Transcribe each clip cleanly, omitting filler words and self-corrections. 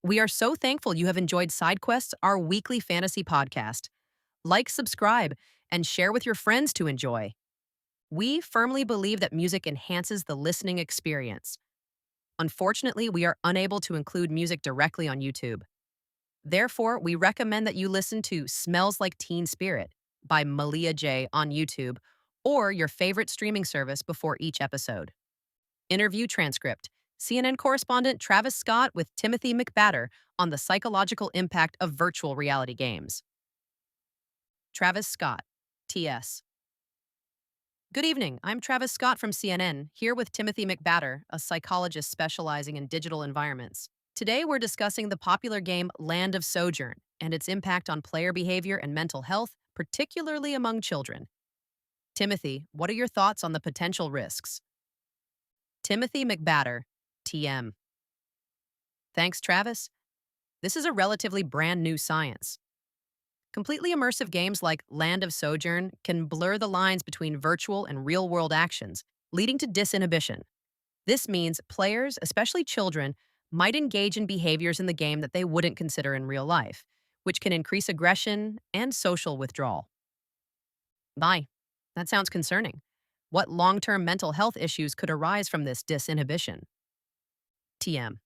We are so thankful you have enjoyed Side Quests, our weekly fantasy podcast. Like, subscribe, and share with your friends to enjoy. We firmly believe that music enhances the listening experience. Unfortunately, we are unable to include music directly on YouTube. Therefore, we recommend that you listen to Smells Like Teen Spirit by Malia J on YouTube or your favorite streaming service before each episode. Interview transcript: CNN correspondent Travis Scott with Timothy McBatter on the psychological impact of virtual reality games. Travis Scott, TS. Good evening. I'm Travis Scott from CNN, here with Timothy McBatter, a psychologist specializing in digital environments. Today, we're discussing the popular game Land of Sojourn and its impact on player behavior and mental health, particularly among children. Timothy, what are your thoughts on the potential risks? Timothy McBatter, TM. Thanks, Travis. This is a relatively brand new science. Completely immersive games like Land of Sojourn can blur the lines between virtual and real-world actions, leading to disinhibition. This means players, especially children, might engage in behaviors in the game that they wouldn't consider in real life, which can increase aggression and social withdrawal. Bye. That sounds concerning. What long-term mental health issues could arise from this disinhibition? TM.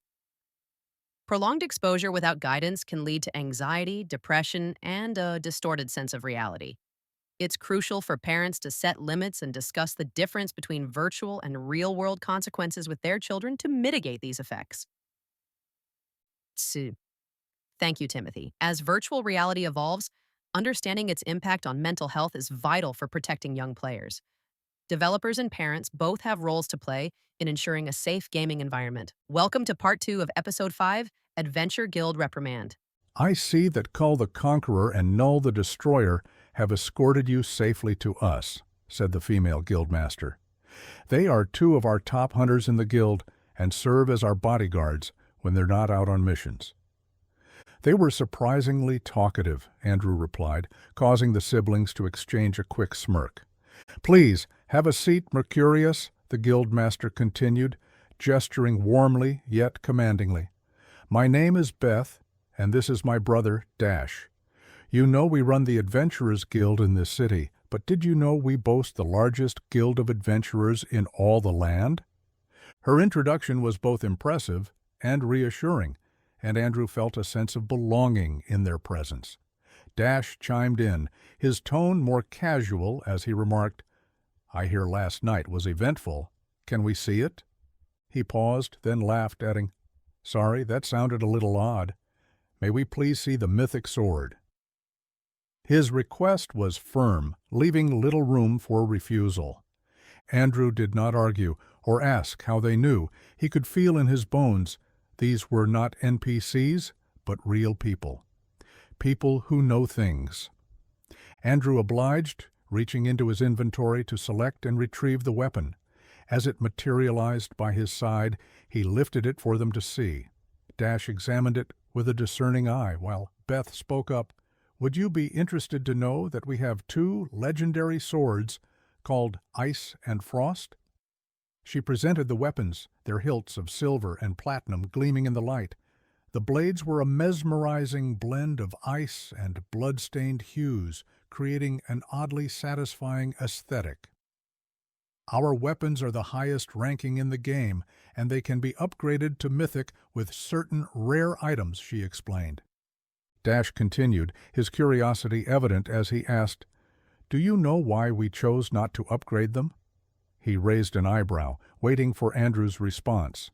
Prolonged exposure without guidance can lead to anxiety, depression, and a distorted sense of reality. It's crucial for parents to set limits and discuss the difference between virtual and real-world consequences with their children to mitigate these effects. Thank you, Timothy. As virtual reality evolves, understanding its impact on mental health is vital for protecting young players. Developers and parents both have roles to play in ensuring a safe gaming environment. Welcome to Part 2 of Episode 5, Adventure Guild Reprimand. I see that Kull the Conqueror and Knull the Destroyer have escorted you safely to us, said the female guildmaster. They are two of our top hunters in the guild and serve as our bodyguards when they're not out on missions. They were surprisingly talkative, Andrew replied, causing the siblings to exchange a quick smirk. Please, have a seat, Mercurius, the guildmaster continued, gesturing warmly yet commandingly. My name is Beth, and this is my brother, Dash. You know we run the Adventurers Guild in this city, but did you know we boast the largest guild of adventurers in all the land? Her introduction was both impressive and reassuring, and Andrew felt a sense of belonging in their presence. Dash chimed in, his tone more casual as he remarked, I hear last night was eventful. Can we see it? He paused, then laughed, adding, Sorry, that sounded a little odd. May we please see the mythic sword? His request was firm, leaving little room for refusal. Andrew did not argue or ask how they knew. He could feel in his bones these were not NPCs, but real people. People who know things. Andrew obliged, reaching into his inventory to select and retrieve the weapon. As it materialized by his side, he lifted it for them to see. Dash examined it with a discerning eye, while Beth spoke up, Would you be interested to know that we have two legendary swords called Ice and Frost? She presented the weapons, their hilts of silver and platinum gleaming in the light. The blades were a mesmerizing blend of ice and blood-stained hues, creating an oddly satisfying aesthetic. Our weapons are the highest ranking in the game, and they can be upgraded to mythic with certain rare items, she explained. Dash continued, his curiosity evident as he asked, Do you know why we chose not to upgrade them? He raised an eyebrow, waiting for Andrew's response.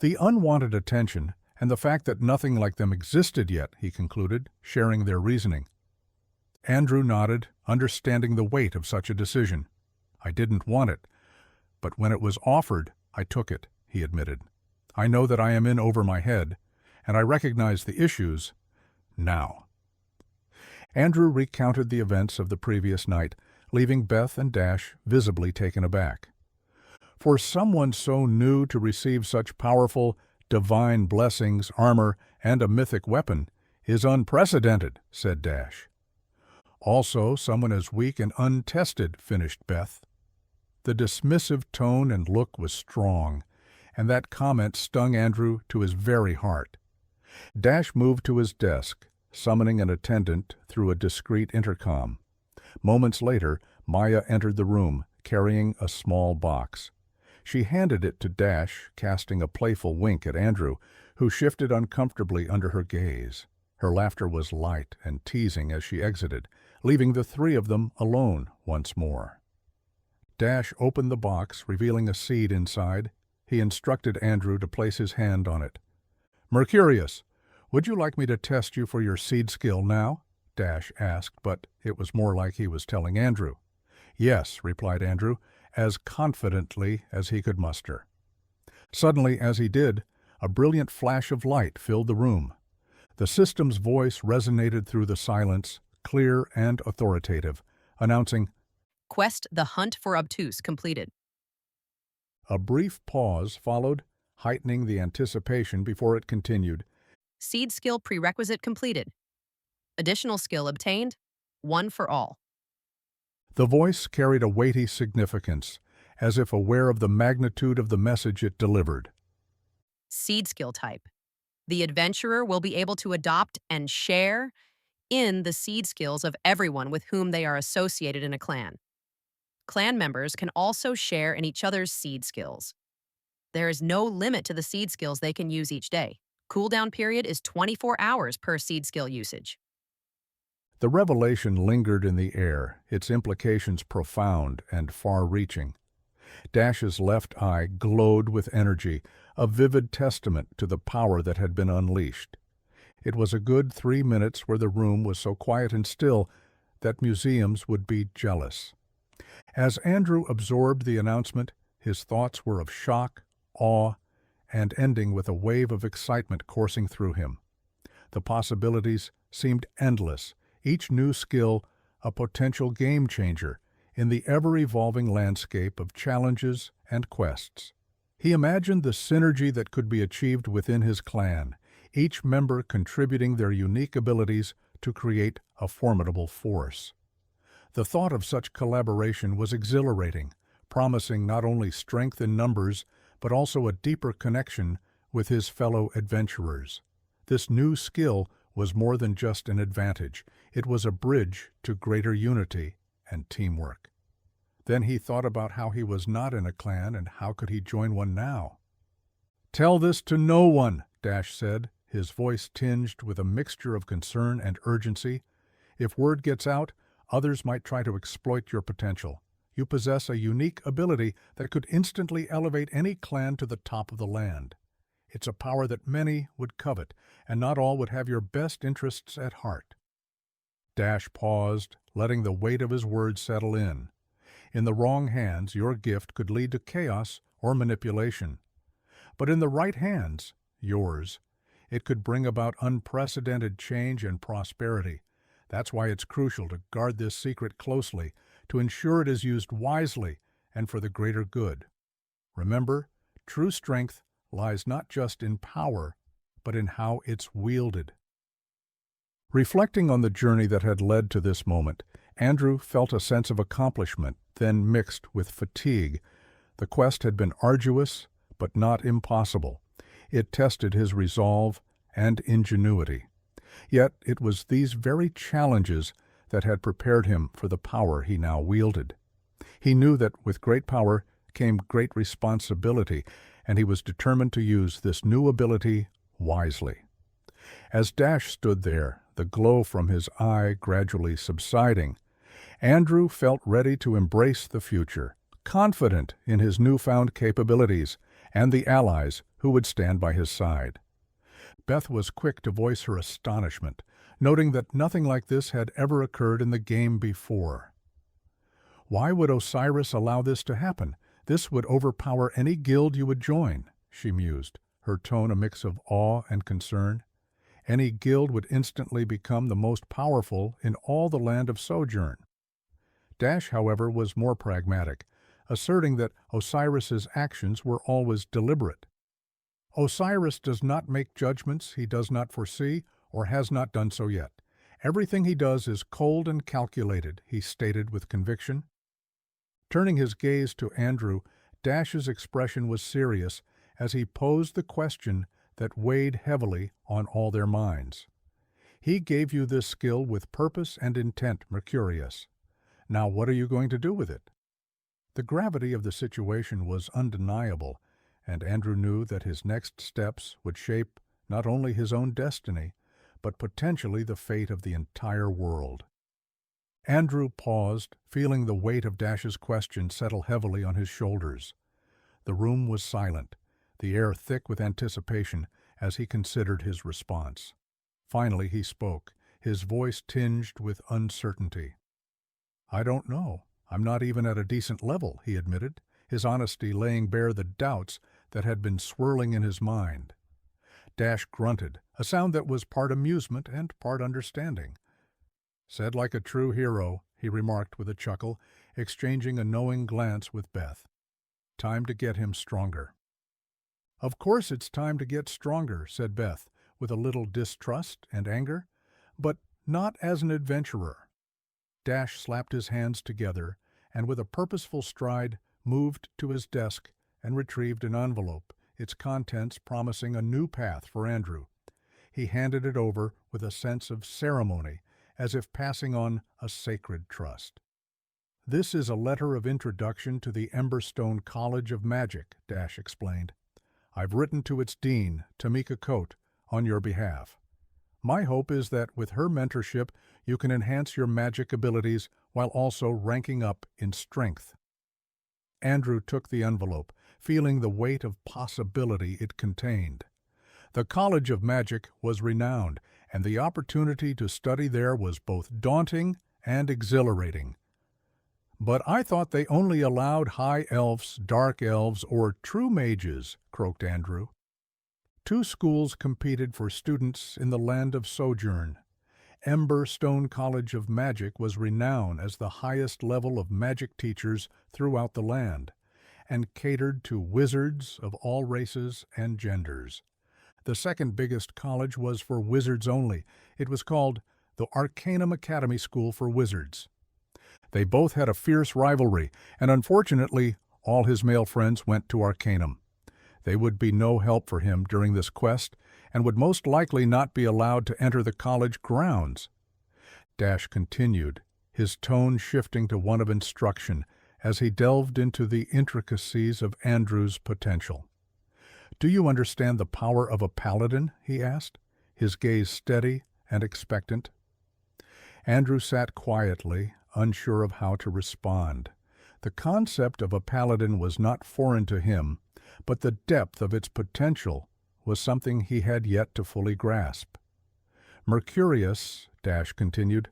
The unwanted attention and the fact that nothing like them existed yet, he concluded, sharing their reasoning. Andrew nodded, understanding the weight of such a decision. I didn't want it, but when it was offered, I took it, he admitted. I know that I am in over my head, and I recognize the issues now. Andrew recounted the events of the previous night, leaving Beth and Dash visibly taken aback. For someone so new to receive such powerful, divine blessings, armor, and a mythic weapon is unprecedented, said Dash. Also, someone as weak and untested, finished Beth. The dismissive tone and look was strong, and that comment stung Andrew to his very heart. Dash moved to his desk, summoning an attendant through a discreet intercom. Moments later, Maya entered the room, carrying a small box. She handed it to Dash, casting a playful wink at Andrew, who shifted uncomfortably under her gaze. Her laughter was light and teasing as she exited, leaving the three of them alone once more. Dash opened the box, revealing a seed inside. He instructed Andrew to place his hand on it. "Mercurius, would you like me to test you for your seed skill now?" Dash asked, but it was more like he was telling Andrew. "Yes," replied Andrew, as confidently as he could muster. Suddenly, as he did, a brilliant flash of light filled the room. The system's voice resonated through the silence, clear and authoritative, announcing, Quest The Hunt for Obtuse completed. A brief pause followed, heightening the anticipation before it continued. Seed skill prerequisite completed. Additional skill obtained. One for all. The voice carried a weighty significance, as if aware of the magnitude of the message it delivered. Seed skill type. The adventurer will be able to adopt and share in the seed skills of everyone with whom they are associated in a clan. Clan members can also share in each other's seed skills. There is no limit to the seed skills they can use each day. Cooldown period is 24 hours per seed skill usage. The revelation lingered in the air, its implications profound and far-reaching. Dash's left eye glowed with energy, a vivid testament to the power that had been unleashed. It was a good 3 minutes where the room was so quiet and still that museums would be jealous. As Andrew absorbed the announcement, his thoughts were of shock, awe, and ending with a wave of excitement coursing through him. The possibilities seemed endless, each new skill a potential game-changer in the ever-evolving landscape of challenges and quests. He imagined the synergy that could be achieved within his clan, each member contributing their unique abilities to create a formidable force. The thought of such collaboration was exhilarating, promising not only strength in numbers, but also a deeper connection with his fellow adventurers. This new skill was more than just an advantage. It was a bridge to greater unity and teamwork. Then he thought about how he was not in a clan and how could he join one now. "Tell this to no one," Dash said, his voice tinged with a mixture of concern and urgency. "If word gets out, others might try to exploit your potential. You possess a unique ability that could instantly elevate any clan to the top of the land. It's a power that many would covet, and not all would have your best interests at heart." Dash paused, letting the weight of his words settle in. In the wrong hands, your gift could lead to chaos or manipulation. But in the right hands, yours, it could bring about unprecedented change and prosperity. That's why it's crucial to guard this secret closely, to ensure it is used wisely and for the greater good. Remember, true strength lies not just in power, but in how it's wielded. Reflecting on the journey that had led to this moment, Andrew felt a sense of accomplishment, then mixed with fatigue. The quest had been arduous, but not impossible. It tested his resolve and ingenuity. Yet it was these very challenges that had prepared him for the power he now wielded. He knew that with great power came great responsibility, and he was determined to use this new ability wisely. As Dash stood there, the glow from his eye gradually subsiding, Andrew felt ready to embrace the future, confident in his newfound capabilities and the allies who would stand by his side. Beth was quick to voice her astonishment, noting that nothing like this had ever occurred in the game before. "Why would Osiris allow this to happen? This would overpower any guild you would join," she mused, her tone a mix of awe and concern. Any guild would instantly become the most powerful in all the land of Sojourn. Dash, however, was more pragmatic, asserting that Osiris's actions were always deliberate. "Osiris does not make judgments he does not foresee or has not done so yet. Everything he does is cold and calculated," he stated with conviction. Turning his gaze to Andrew, Dash's expression was serious as he posed the question that weighed heavily on all their minds. He gave you this skill with purpose and intent, Mercurius. Now what are you going to do with it? The gravity of the situation was undeniable, and Andrew knew that his next steps would shape not only his own destiny, but potentially the fate of the entire world. Andrew paused, feeling the weight of Dash's question settle heavily on his shoulders. The room was silent, the air thick with anticipation as he considered his response. Finally he spoke, his voice tinged with uncertainty. "I don't know. I'm not even at a decent level," he admitted, his honesty laying bare the doubts that had been swirling in his mind. Dash grunted, a sound that was part amusement and part understanding. "Said like a true hero," he remarked with a chuckle, exchanging a knowing glance with Beth. "Time to get him stronger." "Of course it's time to get stronger," said Beth, with a little distrust and anger, "but not as an adventurer." Dash slapped his hands together and with a purposeful stride moved to his desk and retrieved an envelope, its contents promising a new path for Andrew. He handed it over with a sense of ceremony, as if passing on a sacred trust. "This is a letter of introduction to the Ember-stone College of Magic," Dash explained. "I've written to its dean, Tamika Coat, on your behalf. My hope is that with her mentorship you can enhance your magic abilities while also ranking up in strength." Andrew took the envelope, feeling the weight of possibility it contained. The College of Magic was renowned, and the opportunity to study there was both daunting and exhilarating. "But I thought they only allowed high elves, dark elves, or true mages," croaked Andrew. Two schools competed for students in the land of sojourn. Ember-stone College of Magic was renowned as the highest level of magic teachers throughout the land, and catered to wizards of all races and genders. The second biggest college was for wizards only. It was called the Arcanum Academy School for Wizards. They both had a fierce rivalry, and unfortunately, all his male friends went to Arcanum. They would be no help for him during this quest, and would most likely not be allowed to enter the college grounds. Dash continued, his tone shifting to one of instruction as he delved into the intricacies of Andrew's potential. "Do you understand the power of a paladin?" he asked, his gaze steady and expectant. Andrew sat quietly, unsure of how to respond. The concept of a paladin was not foreign to him, but the depth of its potential was something he had yet to fully grasp. "Mercurius," Dash continued,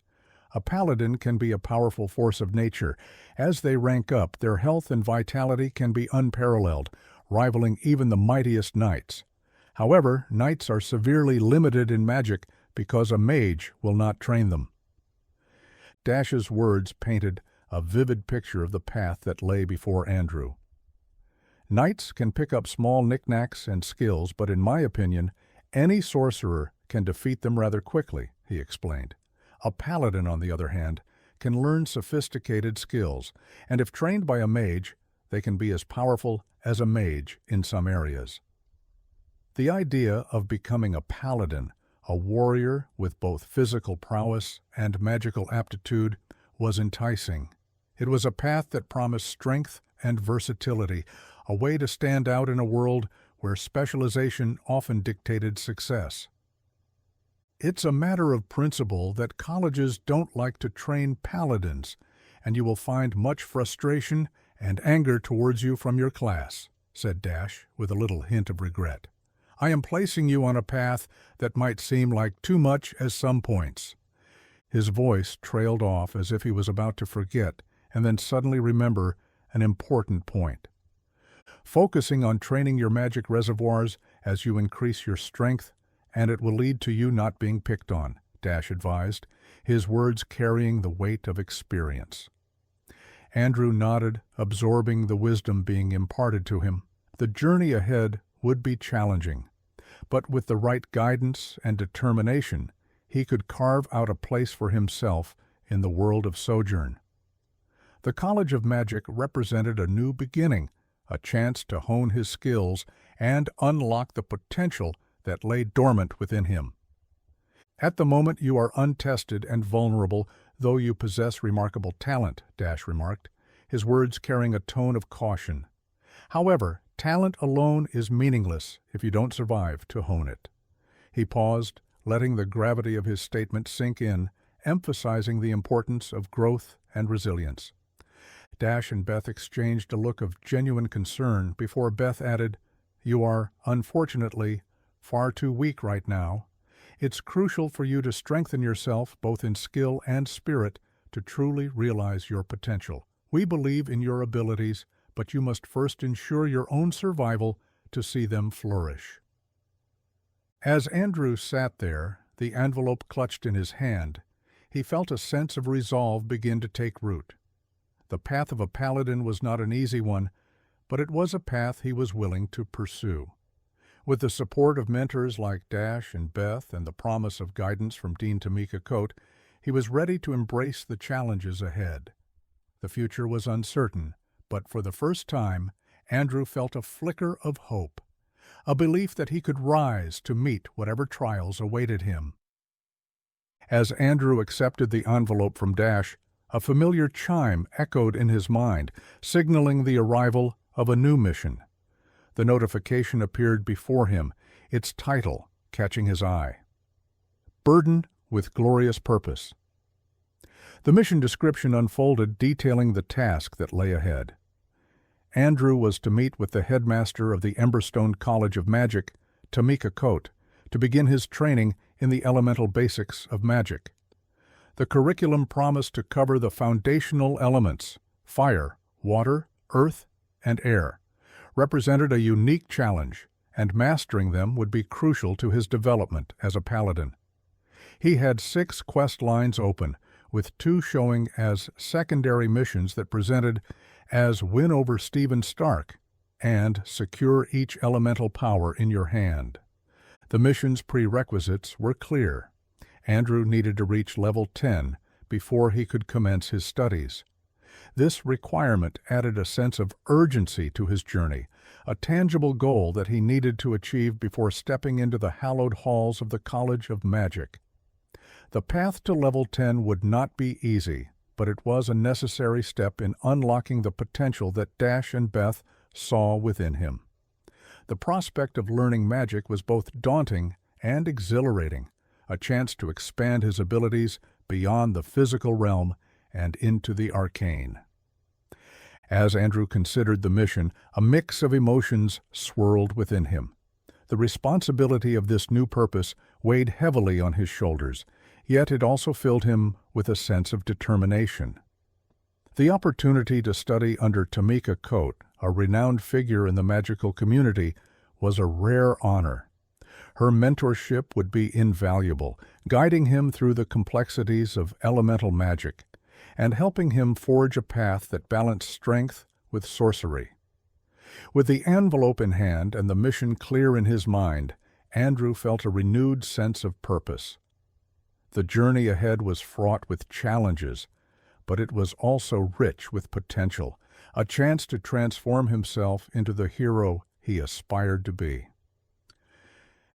"a paladin can be a powerful force of nature. As they rank up, their health and vitality can be unparalleled, rivaling even the mightiest knights. However, knights are severely limited in magic because a mage will not train them." Dash's words painted a vivid picture of the path that lay before Andrew. "Knights can pick up small knickknacks and skills, but in my opinion, any sorcerer can defeat them rather quickly," he explained. "A paladin, on the other hand, can learn sophisticated skills, and if trained by a mage, they can be as powerful as a mage in some areas." The idea of becoming a paladin, a warrior with both physical prowess and magical aptitude, was enticing. It was a path that promised strength and versatility, a way to stand out in a world where specialization often dictated success. "It's a matter of principle that colleges don't like to train paladins, and you will find much frustration and anger towards you from your class," said Dash, with a little hint of regret. "I am placing you on a path that might seem like too much at some points." His voice trailed off as if he was about to forget and then suddenly remember an important point. "Focusing on training your magic reservoirs as you increase your strength, and it will lead to you not being picked on," Dash advised, his words carrying the weight of experience. Andrew nodded, absorbing the wisdom being imparted to him. The journey ahead would be challenging, but with the right guidance and determination, he could carve out a place for himself in the world of sojourn. The College of Magic represented a new beginning, a chance to hone his skills and unlock the potential that lay dormant within him. At the moment you are untested and vulnerable, though you possess remarkable talent, Dash remarked, his words carrying a tone of caution. However, talent alone is meaningless if you don't survive to hone it. He paused, letting the gravity of his statement sink in, emphasizing the importance of growth and resilience. Dash and Beth exchanged a look of genuine concern before Beth added, "You are, unfortunately, far too weak right now. It's crucial for you to strengthen yourself both in skill and spirit to truly realize your potential. We believe in your abilities, but you must first ensure your own survival to see them flourish." As Andrew sat there, the envelope clutched in his hand, he felt a sense of resolve begin to take root. The path of a paladin was not an easy one, but it was a path he was willing to pursue. With the support of mentors like Dash and Beth and the promise of guidance from Dean Tamika Coat, he was ready to embrace the challenges ahead. The future was uncertain, but for the first time, Andrew felt a flicker of hope, a belief that he could rise to meet whatever trials awaited him. As Andrew accepted the envelope from Dash, a familiar chime echoed in his mind, signaling the arrival of a new mission. The notification appeared before him, its title catching his eye. Burdened with Glorious Purpose. The mission description unfolded, detailing the task that lay ahead. Andrew was to meet with the headmaster of the Ember-stone College of Magic, Tamika Coat, to begin his training in the elemental basics of magic. The curriculum promised to cover the foundational elements, fire, water, earth, and air, represented a unique challenge, and mastering them would be crucial to his development as a paladin. He had 6 quest lines open, with 2 showing as secondary missions that presented as win over Stephen Stark and secure each elemental power in your hand. The mission's prerequisites were clear. Andrew needed to reach level 10 before he could commence his studies. This requirement added a sense of urgency to his journey, a tangible goal that he needed to achieve before stepping into the hallowed halls of the College of Magic. The path to level 10 would not be easy, but it was a necessary step in unlocking the potential that Dash and Beth saw within him. The prospect of learning magic was both daunting and exhilarating, a chance to expand his abilities beyond the physical realm and into the arcane. As Andrew considered the mission, a mix of emotions swirled within him. The responsibility of this new purpose weighed heavily on his shoulders, yet it also filled him with a sense of determination. The opportunity to study under Tamika Coat, a renowned figure in the magical community, was a rare honor. Her mentorship would be invaluable, guiding him through the complexities of elemental magic and helping him forge a path that balanced strength with sorcery. With the envelope in hand and the mission clear in his mind, Andrew felt a renewed sense of purpose. The journey ahead was fraught with challenges, but it was also rich with potential, a chance to transform himself into the hero he aspired to be.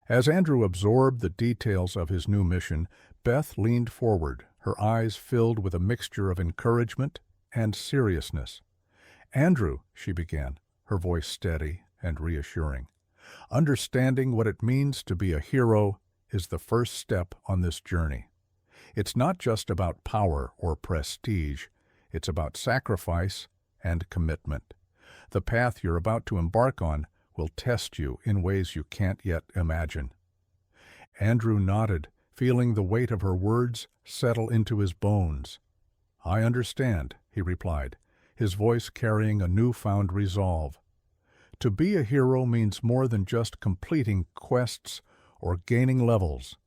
As Andrew absorbed the details of his new mission, Beth leaned forward, her eyes filled with a mixture of encouragement and seriousness. "Andrew," she began, her voice steady and reassuring, "understanding what it means to be a hero is the first step on this journey. It's not just about power or prestige, it's about sacrifice and commitment. The path you're about to embark on will test you in ways you can't yet imagine." Andrew nodded, feeling the weight of her words settle into his bones. "I understand," he replied, his voice carrying a newfound resolve. To be a hero means more than just completing quests or gaining levels.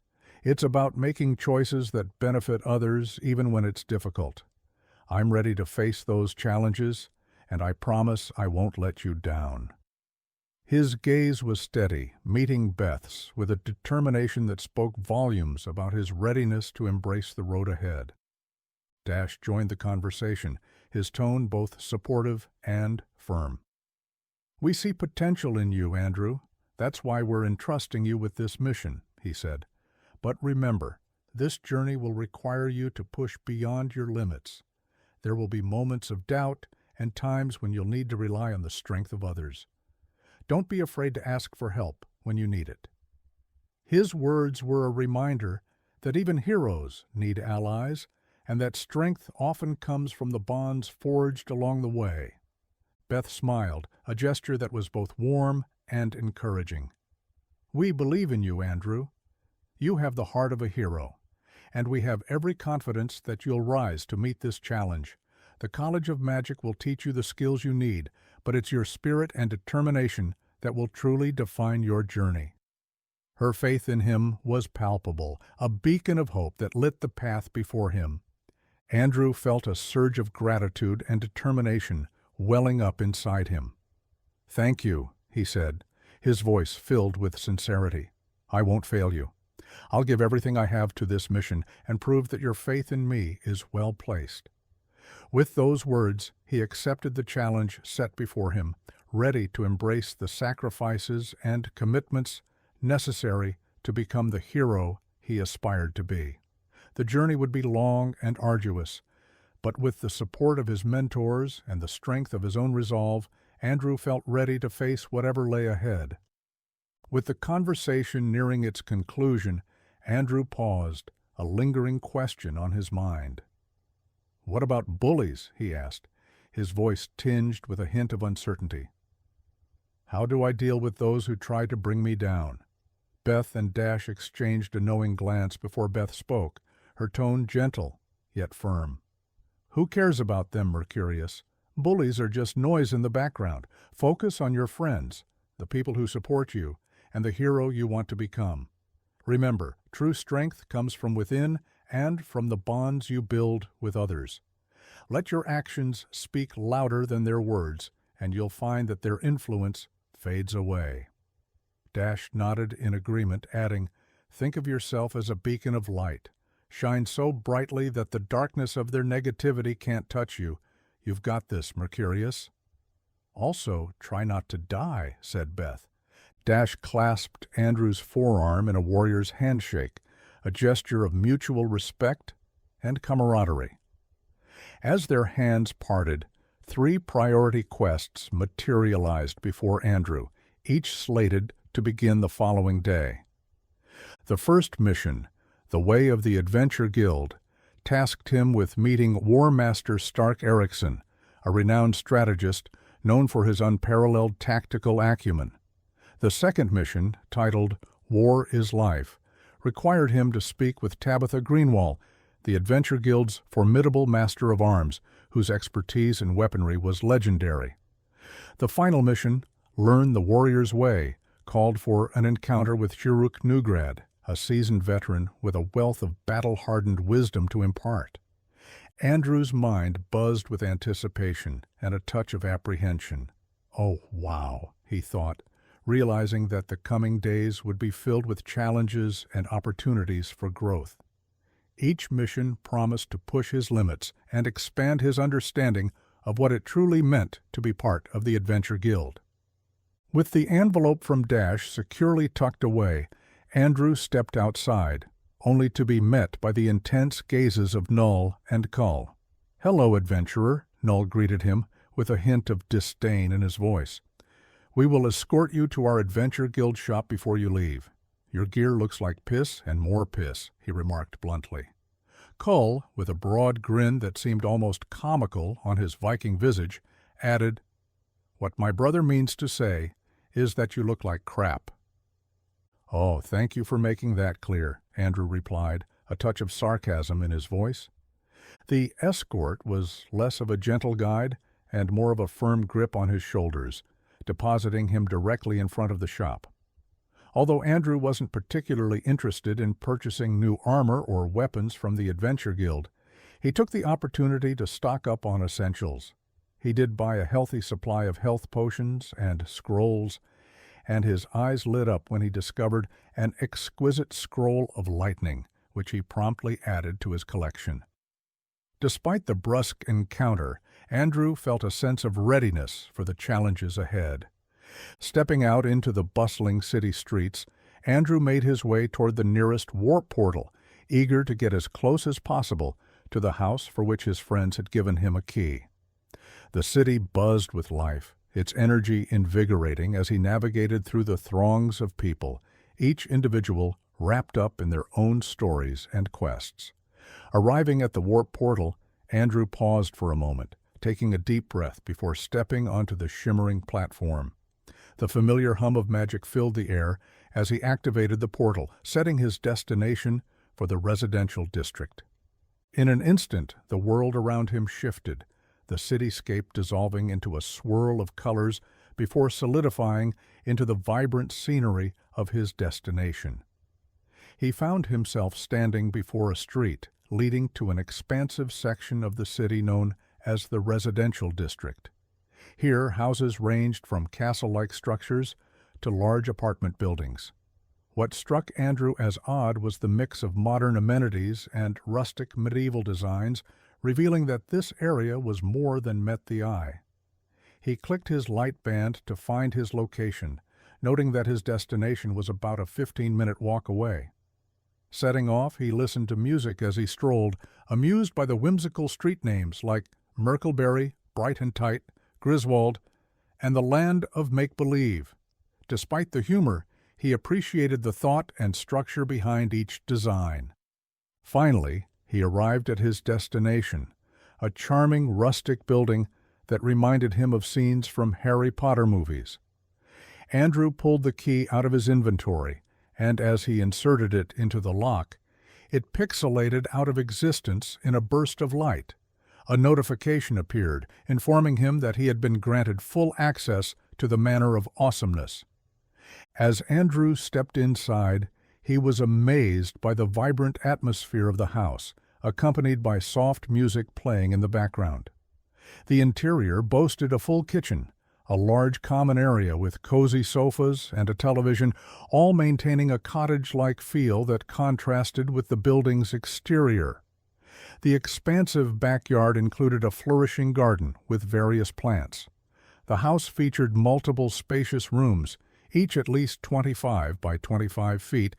It's about making choices that benefit others even when it's difficult. I'm ready to face those challenges, and I promise I won't let you down. His gaze was steady, meeting Beth's with a determination that spoke volumes about his readiness to embrace the road ahead. Dash joined the conversation, his tone both supportive and firm. "We see potential in you, Andrew. That's why we're entrusting you with this mission, he said. But remember, this journey will require you to push beyond your limits. There will be moments of doubt and times when you'll need to rely on the strength of others. Don't be afraid to ask for help when you need it. His words were a reminder that even heroes need allies, and that strength often comes from the bonds forged along the way. Beth smiled, a gesture that was both warm and encouraging. We believe in you, Andrew. You have the heart of a hero, and we have every confidence that you'll rise to meet this challenge. The College of Magic will teach you the skills you need, but it's your spirit and determination that will truly define your journey. Her faith in him was palpable, a beacon of hope that lit the path before him. Andrew felt a surge of gratitude and determination welling up inside him. "Thank you," he said, his voice filled with sincerity. "I won't fail you. I'll give everything I have to this mission and prove that your faith in me is well placed." With those words, he accepted the challenge set before him, ready to embrace the sacrifices and commitments necessary to become the hero he aspired to be. The journey would be long and arduous, but with the support of his mentors and the strength of his own resolve, Andrew felt ready to face whatever lay ahead. With the conversation nearing its conclusion, Andrew paused, a lingering question on his mind. "What about bullies?" he asked, his voice tinged with a hint of uncertainty. "How do I deal with those who try to bring me down?" Beth and Dash exchanged a knowing glance before Beth spoke, her tone gentle, yet firm. "Who cares about them, Mercurius? Bullies are just noise in the background. Focus on your friends, the people who support you, and the hero you want to become. Remember, true strength comes from within and from the bonds you build with others. Let your actions speak louder than their words, and you'll find that their influence fades away." Dash nodded in agreement, adding, "Think of yourself as a beacon of light. Shine so brightly that the darkness of their negativity can't touch you. You've got this, Mercurius." "Also, try not to die," said Beth. Dash clasped Andrew's forearm in a warrior's handshake, a gesture of mutual respect and camaraderie. As their hands parted, 3 priority quests materialized before Andrew, each slated to begin the following day. The first mission, the Way of the Adventure Guild, tasked him with meeting War Master Stark Erickson, a renowned strategist known for his unparalleled tactical acumen. The second mission, titled War is Life, required him to speak with Tabitha Greenwall, the Adventure Guild's formidable master of arms, whose expertise in weaponry was legendary. The final mission, Learn the Warrior's Way, called for an encounter with Huruk Nugrad, a seasoned veteran with a wealth of battle-hardened wisdom to impart. Andrew's mind buzzed with anticipation and a touch of apprehension. "Oh, wow," he thought, realizing that the coming days would be filled with challenges and opportunities for growth. Each mission promised to push his limits and expand his understanding of what it truly meant to be part of the Adventure Guild. With the envelope from Dash securely tucked away, Andrew stepped outside, only to be met by the intense gazes of Knull and Kull. "Hello, adventurer," Knull greeted him, with a hint of disdain in his voice. "We will escort you to our Adventure Guild shop before you leave. Your gear looks like piss and more piss," he remarked bluntly. Kull, with a broad grin that seemed almost comical on his Viking visage, added, "What my brother means to say is that you look like crap." "Oh, thank you for making that clear," Andrew replied, a touch of sarcasm in his voice. The escort was less of a gentle guide and more of a firm grip on his shoulders, depositing him directly in front of the shop. Although Andrew wasn't particularly interested in purchasing new armor or weapons from the Adventure Guild, he took the opportunity to stock up on essentials. He did buy a healthy supply of health potions and scrolls, and his eyes lit up when he discovered an exquisite scroll of lightning, which he promptly added to his collection. Despite the brusque encounter, Andrew felt a sense of readiness for the challenges ahead. Stepping out into the bustling city streets, Andrew made his way toward the nearest warp portal, eager to get as close as possible to the house for which his friends had given him a key. The city buzzed with life, its energy invigorating as he navigated through the throngs of people, each individual wrapped up in their own stories and quests. Arriving at the warp portal, Andrew paused for a moment, taking a deep breath before stepping onto the shimmering platform. The familiar hum of magic filled the air as he activated the portal, setting his destination for the residential district. In an instant, the world around him shifted, the cityscape dissolving into a swirl of colors before solidifying into the vibrant scenery of his destination. He found himself standing before a street leading to an expansive section of the city known as the residential district. Here, houses ranged from castle-like structures to large apartment buildings. What struck Andrew as odd was the mix of modern amenities and rustic medieval designs, revealing that this area was more than met the eye. He clicked his light band to find his location, noting that his destination was about a 15-minute walk away. Setting off, he listened to music as he strolled, amused by the whimsical street names like Merkleberry, Bright and Tight, Griswold, and the Land of Make-Believe. Despite the humor, he appreciated the thought and structure behind each design. Finally, he arrived at his destination, a charming rustic building that reminded him of scenes from Harry Potter movies. Andrew pulled the key out of his inventory, and as he inserted it into the lock, it pixelated out of existence in a burst of light. A notification appeared, informing him that he had been granted full access to the Manor of Awesomeness. As Andrew stepped inside, he was amazed by the vibrant atmosphere of the house, accompanied by soft music playing in the background. The interior boasted a full kitchen, a large common area with cozy sofas and a television, all maintaining a cottage-like feel that contrasted with the building's exterior. The expansive backyard included a flourishing garden with various plants. The house featured multiple spacious rooms, each at least 25 by 25 feet,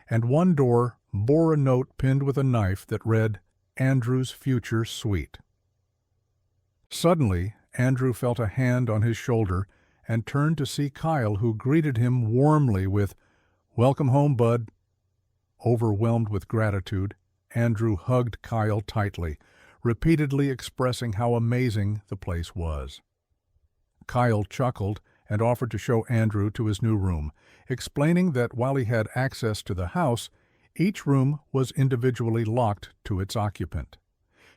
and one door bore a note pinned with a knife that read, "Andrew's Future Suite." Suddenly, Andrew felt a hand on his shoulder and turned to see Kyle, who greeted him warmly with, "Welcome home, bud." Overwhelmed with gratitude, Andrew hugged Kyle tightly, repeatedly expressing how amazing the place was. Kyle chuckled and offered to show Andrew to his new room, explaining that while he had access to the house, each room was individually locked to its occupant.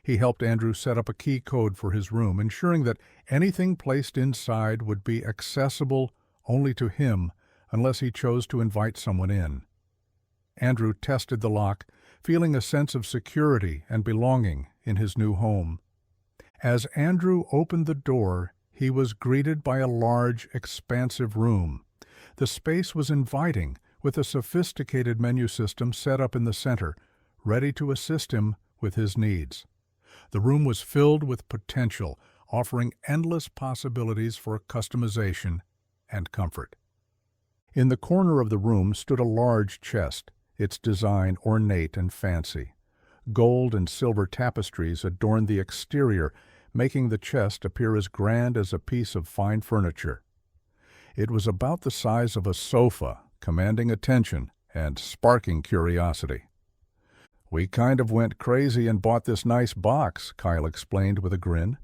He helped Andrew set up a key code for his room, ensuring that anything placed inside would be accessible only to him unless he chose to invite someone in. Andrew tested the lock, feeling a sense of security and belonging in his new home. As Andrew opened the door, he was greeted by a large, expansive room. The space was inviting, with a sophisticated menu system set up in the center, ready to assist him with his needs. The room was filled with potential, offering endless possibilities for customization and comfort. In the corner of the room stood a large chest, its design ornate and fancy. Gold and silver tapestries adorned the exterior, making the chest appear as grand as a piece of fine furniture. It was about the size of a sofa, commanding attention and sparking curiosity. "We kind of went crazy and bought this nice box," Kyle explained with a grin.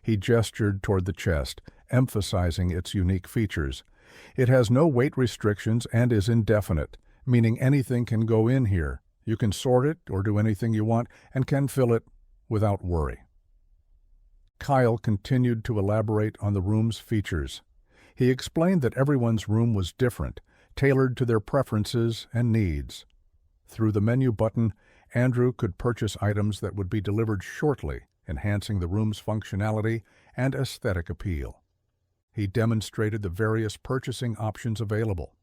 He gestured toward the chest, emphasizing its unique features. "It has no weight restrictions and is indefinite, meaning anything can go in here. You can sort it or do anything you want and can fill it without worry." Kyle continued to elaborate on the room's features. He explained that everyone's room was different, tailored to their preferences and needs. Through the menu button, Andrew could purchase items that would be delivered shortly, enhancing the room's functionality and aesthetic appeal. He demonstrated the various purchasing options available.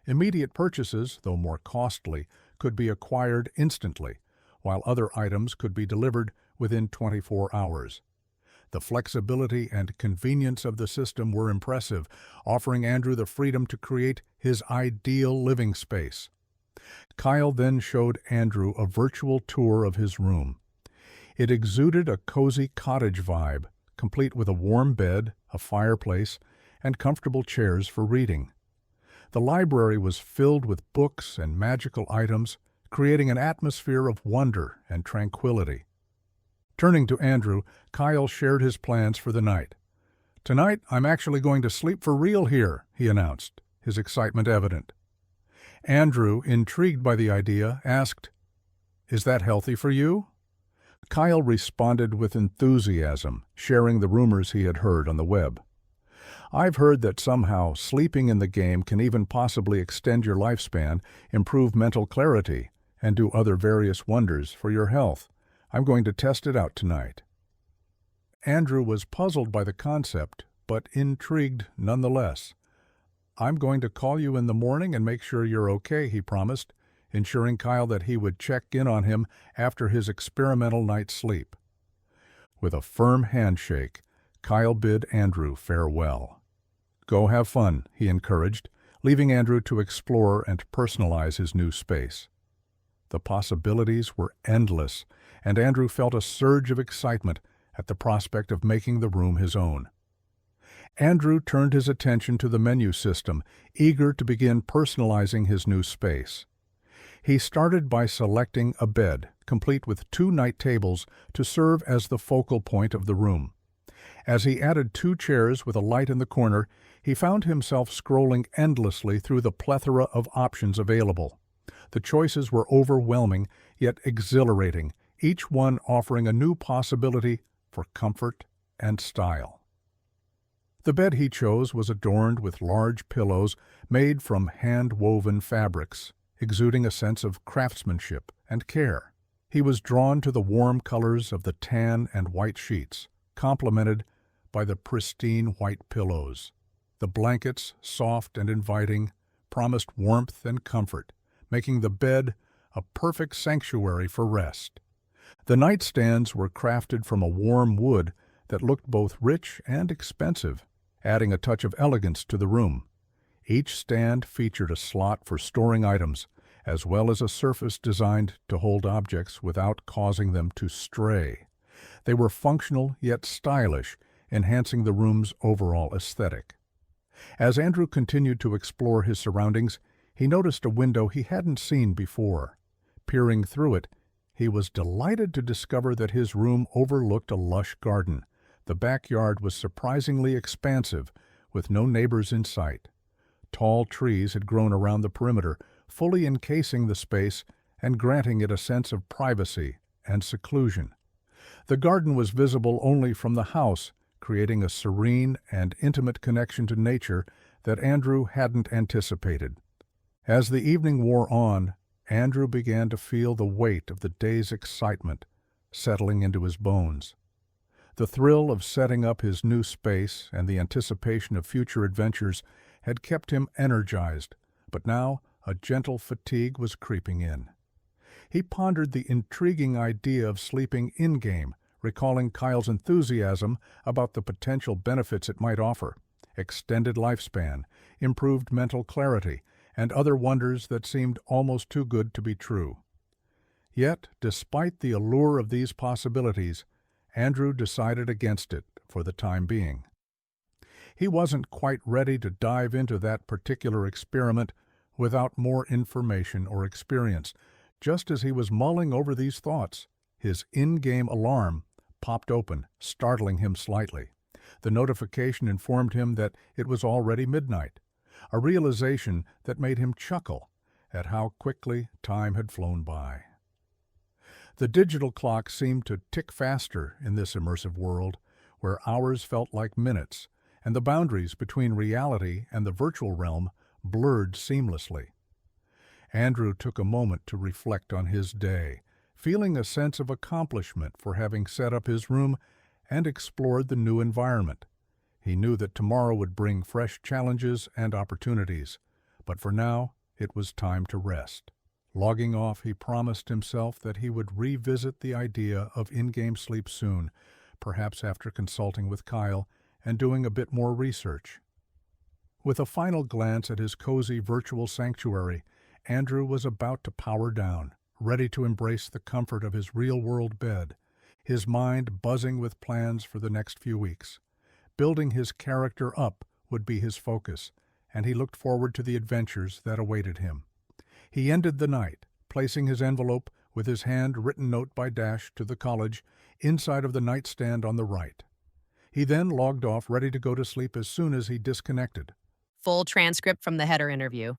Immediate purchases, though more costly, could be acquired instantly, while other items could be delivered within 24 hours. The flexibility and convenience of the system were impressive, offering Andrew the freedom to create his ideal living space. Kyle then showed Andrew a virtual tour of his room. It exuded a cozy cottage vibe, complete with a warm bed, a fireplace, and comfortable chairs for reading. The library was filled with books and magical items, creating an atmosphere of wonder and tranquility. Turning to Andrew, Kyle shared his plans for the night. "Tonight, I'm actually going to sleep for real here," he announced, his excitement evident. Andrew, intrigued by the idea, asked, "Is that healthy for you?" Kyle responded with enthusiasm, sharing the rumors he had heard on the web. "I've heard that somehow sleeping in the game can even possibly extend your lifespan, improve mental clarity, and do other various wonders for your health. I'm going to test it out tonight." Andrew was puzzled by the concept, but intrigued nonetheless. "I'm going to call you in the morning and make sure you're okay," he promised, ensuring Kyle that he would check in on him after his experimental night's sleep. With a firm handshake, Kyle bid Andrew farewell. "Go have fun," he encouraged, leaving Andrew to explore and personalize his new space. The possibilities were endless, and Andrew felt a surge of excitement at the prospect of making the room his own. Andrew turned his attention to the menu system, eager to begin personalizing his new space. He started by selecting a bed, complete with 2 night tables, to serve as the focal point of the room. As he added 2 chairs with a light in the corner, he found himself scrolling endlessly through the plethora of options available. The choices were overwhelming, yet exhilarating, each one offering a new possibility for comfort and style. The bed he chose was adorned with large pillows made from hand-woven fabrics, exuding a sense of craftsmanship and care. He was drawn to the warm colors of the tan and white sheets, complemented by the pristine white pillows. The blankets, soft and inviting, promised warmth and comfort, making the bed a perfect sanctuary for rest. The nightstands were crafted from a warm wood that looked both rich and expensive, adding a touch of elegance to the room. Each stand featured a slot for storing items, as well as a surface designed to hold objects without causing them to stray. They were functional yet stylish, enhancing the room's overall aesthetic. As Andrew continued to explore his surroundings, he noticed a window he hadn't seen before. Peering through it, he was delighted to discover that his room overlooked a lush garden. The backyard was surprisingly expansive, with no neighbors in sight. Tall trees had grown around the perimeter, fully encasing the space and granting it a sense of privacy and seclusion. The garden was visible only from the house, creating a serene and intimate connection to nature that Andrew hadn't anticipated. As the evening wore on, Andrew began to feel the weight of the day's excitement settling into his bones. The thrill of setting up his new space and the anticipation of future adventures had kept him energized, but now a gentle fatigue was creeping in. He pondered the intriguing idea of sleeping in-game, recalling Kyle's enthusiasm about the potential benefits it might offer: extended lifespan, improved mental clarity, and other wonders that seemed almost too good to be true. Yet, despite the allure of these possibilities, Andrew decided against it for the time being. He wasn't quite ready to dive into that particular experiment without more information or experience. Just as he was mulling over these thoughts, his in-game alarm popped open, startling him slightly. The notification informed him that it was already midnight, a realization that made him chuckle at how quickly time had flown by. The digital clock seemed to tick faster in this immersive world, where hours felt like minutes, and the boundaries between reality and the virtual realm blurred seamlessly. Andrew took a moment to reflect on his day, feeling a sense of accomplishment for having set up his room and explored the new environment. He knew that tomorrow would bring fresh challenges and opportunities, but for now it was time to rest. Logging off, he promised himself that he would revisit the idea of in-game sleep soon, perhaps after consulting with Kyle and doing a bit more research. With a final glance at his cozy virtual sanctuary, Andrew was about to power down, ready to embrace the comfort of his real-world bed, his mind buzzing with plans for the next few weeks. Building his character up would be his focus, and he looked forward to the adventures that awaited him. He ended the night, placing his envelope with his hand-written note by Dash to the college inside of the nightstand on the right. He then logged off, ready to go to sleep as soon as he disconnected. Full transcript from the header interview.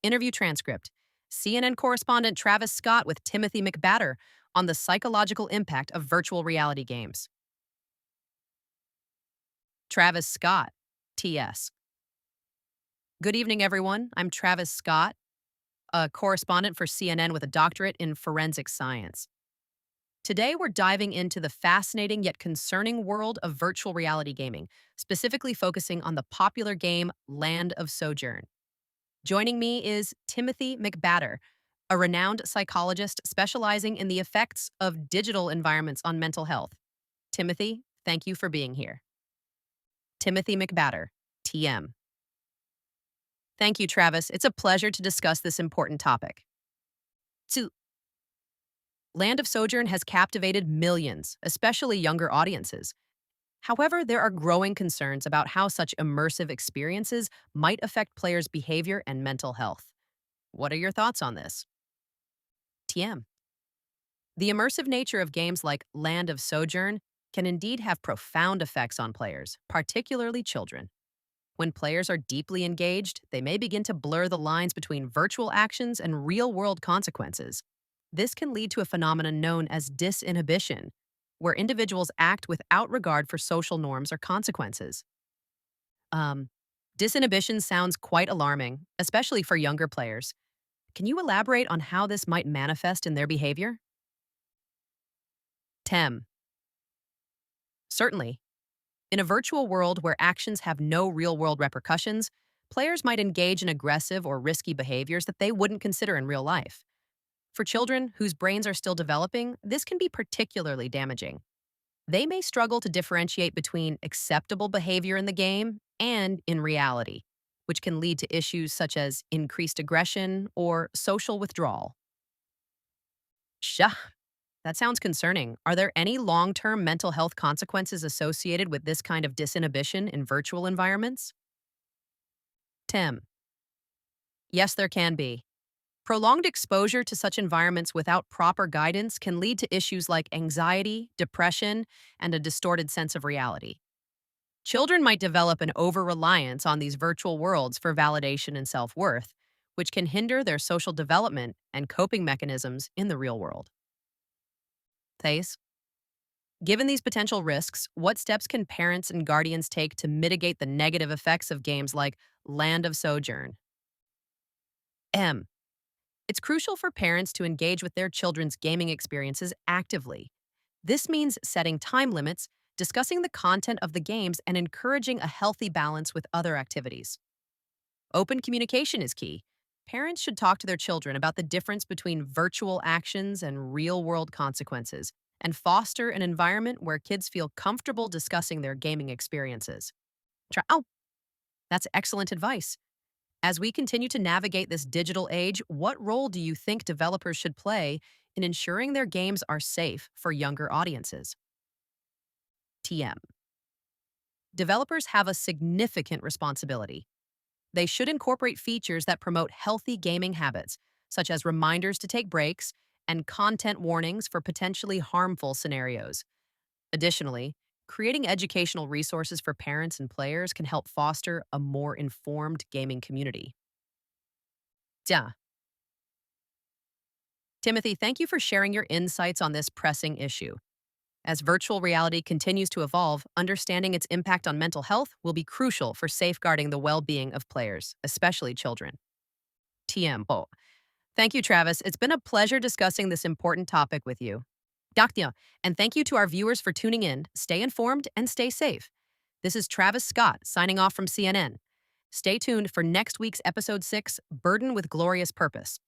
Interview transcript. CNN correspondent Travis Scott with Timothy McBatter on the psychological impact of virtual reality games. Travis Scott, TS. Good evening, everyone. I'm Travis Scott, a correspondent for CNN with a doctorate in forensic science. Today, we're diving into the fascinating yet concerning world of virtual reality gaming, specifically focusing on the popular game Land of Sojourn. Joining me is Timothy McBatter, a renowned psychologist specializing in the effects of digital environments on mental health. Timothy, thank you for being here. Timothy McBatter, TM. Thank you, Travis. It's a pleasure to discuss this important topic. Land of Sojourn has captivated millions, especially younger audiences. However, there are growing concerns about how such immersive experiences might affect players' behavior and mental health. What are your thoughts on this? TM. The immersive nature of games like Land of Sojourn can indeed have profound effects on players, particularly children. When players are deeply engaged, they may begin to blur the lines between virtual actions and real-world consequences. This can lead to a phenomenon known as disinhibition, where individuals act without regard for social norms or consequences. Disinhibition sounds quite alarming, especially for younger players. Can you elaborate on how this might manifest in their behavior? Tem. Certainly. In a virtual world where actions have no real-world repercussions, players might engage in aggressive or risky behaviors that they wouldn't consider in real life. For children whose brains are still developing, this can be particularly damaging. They may struggle to differentiate between acceptable behavior in the game and in reality, which can lead to issues such as increased aggression or social withdrawal. Shah, that sounds concerning. Are there any long-term mental health consequences associated with this kind of disinhibition in virtual environments? Tim. Yes, there can be. Prolonged exposure to such environments without proper guidance can lead to issues like anxiety, depression, and a distorted sense of reality. Children might develop an over-reliance on these virtual worlds for validation and self-worth, which can hinder their social development and coping mechanisms in the real world. Thais, given these potential risks, what steps can parents and guardians take to mitigate the negative effects of games like Land of Sojourn? M. It's crucial for parents to engage with their children's gaming experiences actively. This means setting time limits, discussing the content of the games, and encouraging a healthy balance with other activities. Open communication is key. Parents should talk to their children about the difference between virtual actions and real-world consequences, and foster an environment where kids feel comfortable discussing their gaming experiences. That's excellent advice. As we continue to navigate this digital age, what role do you think developers should play in ensuring their games are safe for younger audiences? TM. Developers have a significant responsibility. They should incorporate features that promote healthy gaming habits, such as reminders to take breaks and content warnings for potentially harmful scenarios. Additionally, creating educational resources for parents and players can help foster a more informed gaming community. Yeah. Timothy, thank you for sharing your insights on this pressing issue. As virtual reality continues to evolve, understanding its impact on mental health will be crucial for safeguarding the well-being of players, especially children. TM. Thank you, Travis. It's been a pleasure discussing this important topic with you. And thank you to our viewers for tuning in. Stay informed and stay safe. This is Travis Scott signing off from CNN. Stay tuned for next week's episode 6, Burden with Glorious Purpose.